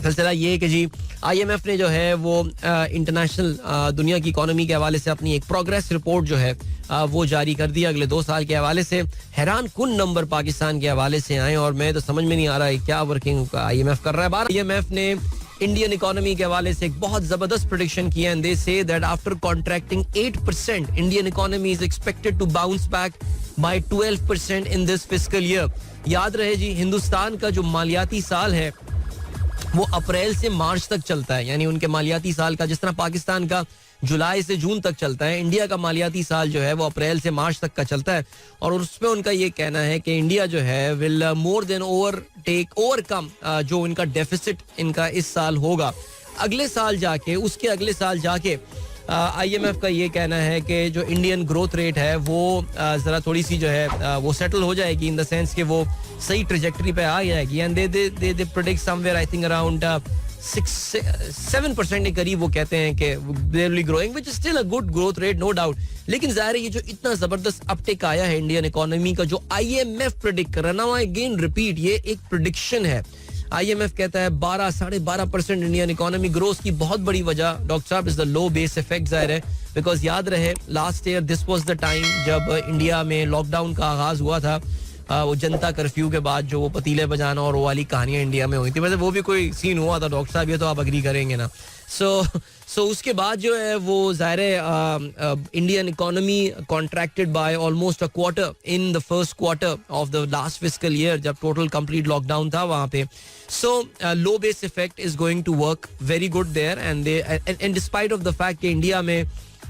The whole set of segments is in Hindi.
सिलसिला ये है कि जी IMF ने जो है वो इंटरनेशनल दुनिया की इकोनॉमी के हवाले से अपनी एक प्रोग्रेस रिपोर्ट जो है वो जारी कर दिया अगले 2 साल के हवाले से. हैरान कुन नंबर पाकिस्तान के हवाले से आए और मैं तो समझ में नहीं आ रहा है क्या वर्किंग IMF कर रहा है. बार IMF ने इंडियन इकोनॉमी के हवाले से एक बहुत जबरदस्त प्रेडिक्शन किया and they say that after contracting 8% Indian economy is expected to bounce back by 12% in this fiscal year. याद रहे जी, हिंदुस्तान का जो मालियाती साल है वो अप्रैल से मार्च तक चलता है. यानी उनके मालियाती साल का जिस तरह पाकिस्तान का जुलाई से जून तक चलता है, इंडिया का मालियाती साल जो है वो अप्रैल से मार्च तक का चलता है. और उसमें उनका ये कहना है कि इंडिया जो है विल मोर देन ओवरकम जो इनका डेफिसिट इनका इस साल होगा अगले साल जाके, उसके अगले साल जाके. IMF का ये कहना है कि जो इंडियन ग्रोथ रेट है वो जरा थोड़ी सी जो है वो सेटल हो जाएगी इन द सेंस कि वो सही ट्रेजेक्टरी पे आ जाएगी. And they predict somewhere I think around 6-7% के करीब वो कहते हैं कि they will be growing, which is still a good growth rate, no doubt. लेकिन जाहिर है ये जो इतना जबरदस्त अपटेक आया है इंडियन इकोनॉमी का जो IMF प्रेडिक्ट कर रहा है ना, अगेन रिपीट, ये एक प्रेडिक्शन है. IMF कहता है 12-12.5% इंडियन इकोनॉमी ग्रोथ की बहुत बड़ी वजह डॉक्टर साहब is the low base effect. जाहिर है बिकॉज याद रहे last year this was the time जब इंडिया में लॉकडाउन का आगाज हुआ था. वो जनता कर्फ्यू के बाद जो वो पतीले बजाना और वो वाली कहानियां इंडिया में हुई थी, वैसे वो भी कोई सीन हुआ था डॉक्टर साहब, ये तो आप अग्री करेंगे ना. सो उसके बाद जो है वो ज़ाहिर है Indian economy contracted by almost a quarter in the first quarter of the last fiscal year जब टोटल कंप्लीट लॉकडाउन था वहाँ पे. So low base effect is going to work very good there and despite of the fact कि इंडिया में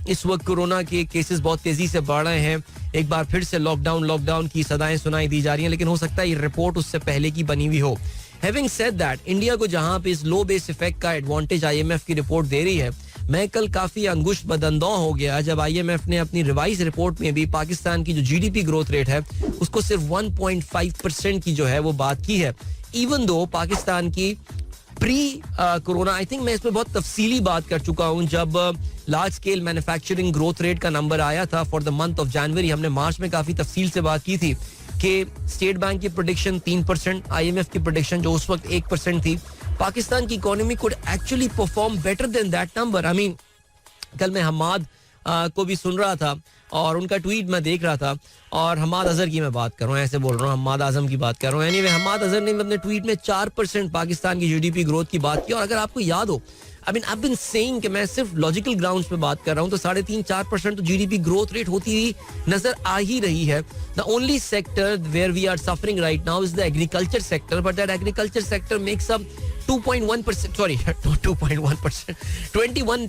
इस वक्त कोरोना के केसेस बहुत तेजी से बढ़ रहे हैं, एक बार फिर से लॉकडाउन की सदाएं सुनाई दी जा रही हैं, लेकिन हो सकता है ये रिपोर्ट उससे पहले की बनी हुई हो. हैविंग सेड दैट, इंडिया को जहां पे इस लो बेस इफेक्ट का एडवांटेज IMF की रिपोर्ट दे रही है, मैं कल काफी अंगुश बदंदौ हो गया जब IMF ने अपनी रिवाइज रिपोर्ट में भी पाकिस्तान की जो GDP ग्रोथ रेट है उसको सिर्फ 1.5% की जो है वो बात की है. इवन दो पाकिस्तान की प्री कोरोना, आई थिंक मैं इस पर बहुत तफसीली बात कर चुका हूं, जब large scale manufacturing growth rate का नंबर आया था for the month of January, हमने मार्च में काफी तफसील से बात की थी कि स्टेट बैंक की प्रेडिक्शन 3%, IMF की प्रेडिक्शन जो उस वक्त 1% थी, पाकिस्तान की economy could actually perform better than that number. I mean कल मैं हमाद को भी सुन रहा था और उनका ट्वीट मैं देख रहा था, और हमाद अजहर की मैं बात कर रहा हूँ, ऐसे बोल रहा हूँ, हमाद आजम की बात कर रहा हूँ. एनीवे, हमाद अजहर ने अपने ट्वीट में 4% पाकिस्तान की GDP ग्रोथ की बात की. और अगर आपको याद हो, आई बीन सेइंग कि मैं सिर्फ लॉजिकल ग्राउंड्स पे बात कर रहा हूँ, तो 3.5-4% तो GDP ग्रोथ रेट होती हुई नजर आ ही रही है. The only sector where we are suffering right now is the agriculture sector, but that agriculture sector makes up 2.1%, sorry, not 2.1%,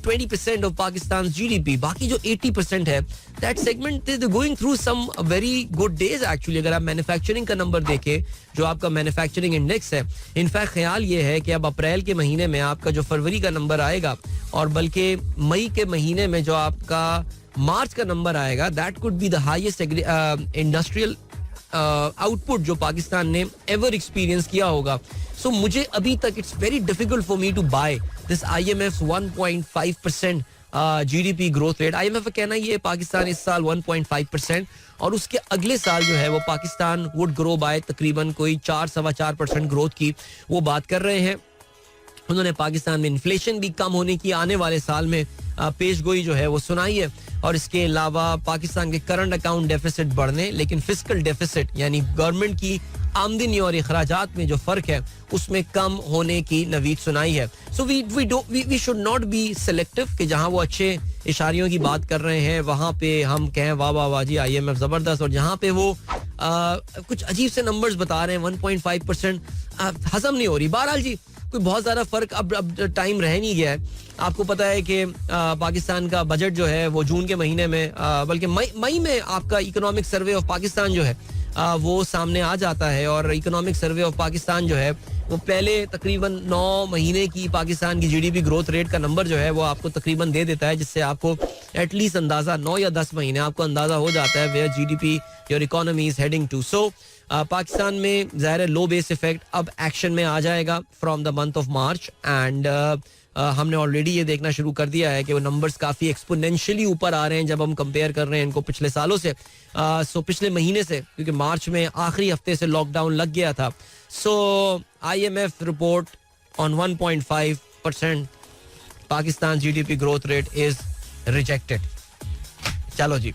20% of Pakistan's GDP. बाकी जो 80% है, that segment is going through some very good days actually. अगर आप मैन्युफैक्चरिंग का नंबर देखें, जो आपका मैन्युफैक्चरिंग इंडेक्स है, इनफैक्ट ख्याल ये है कि अब अप्रैल के महीने में आपका जो फरवरी का नंबर आएगा और बल्कि मई के महीने में जो आपका मार्च का नंबर आएगा, that could be the highest industrial output जो पाकिस्तान ने एवर एक्सपीरियंस किया होगा. सो मुझे अभी तक it's very difficult for me to buy this IMF's 1.5% GDP growth rate. IMF का कहना ये पाकिस्तान इस साल 1.5% और उसके अगले साल जो है वो पाकिस्तान वुड ग्रो बाय तकरीबन कोई 4-4.25% ग्रोथ की वो बात कर रहे हैं. उन्होंने पाकिस्तान में इन्फ्लेशन भी कम होने की आने वाले साल में पेशगोई जो है वो सुनाई है. और इसके अलावा पाकिस्तान के करंट अकाउंट डेफिसिट बढ़ने, लेकिन फिस्कल डेफिसिट यानी गवर्नमेंट की आमदनी और अखराजात में जो फर्क है उसमें कम होने की नवीद सुनाई है. So we should not be selective कि जहां वो अच्छे इशारियों की बात कर रहे हैं वहां पे हम कहें वाह वाह वाह जी IMF जबरदस्त, और जहां पे वो कुछ अजीब से नंबर्स बता रहे हैं 1.5% हजम नहीं हो रही. बहरहाल जी कोई बहुत ज्यादा फर्क अब टाइम रह नहीं गया है. आपको पता है कि पाकिस्तान का बजट जो है वो जून के महीने में बल्कि मई में आपका इकोनॉमिक सर्वे ऑफ पाकिस्तान जो है वो सामने आ जाता है. और इकोनॉमिक सर्वे ऑफ पाकिस्तान जो है वो पहले तकरीबन 9 महीने की पाकिस्तान की GDP ग्रोथ रेट का नंबर जो है वो आपको तकरीबन दे देता है, जिससे आपको एटलीस्ट अंदाजा 9 या 10 महीने आपको अंदाजा हो जाता है where GDP your economy is heading to. So Pakistan में ज़ाहिर है लो बेस इफेक्ट अब एक्शन में आ जाएगा from the month of March. And हमने ऑलरेडी ये देखना शुरू कर दिया है कि वो नंबर्स काफ़ी एक्सपोनेंशियली ऊपर आ रहे हैं जब हम कंपेयर कर रहे हैं इनको पिछले सालों से. सो पिछले महीने से, क्योंकि मार्च में आखिरी हफ्ते से लॉकडाउन लग गया था. सो IMF report on 1.5%. Pakistan's GDP growth rate is rejected. चलो जी.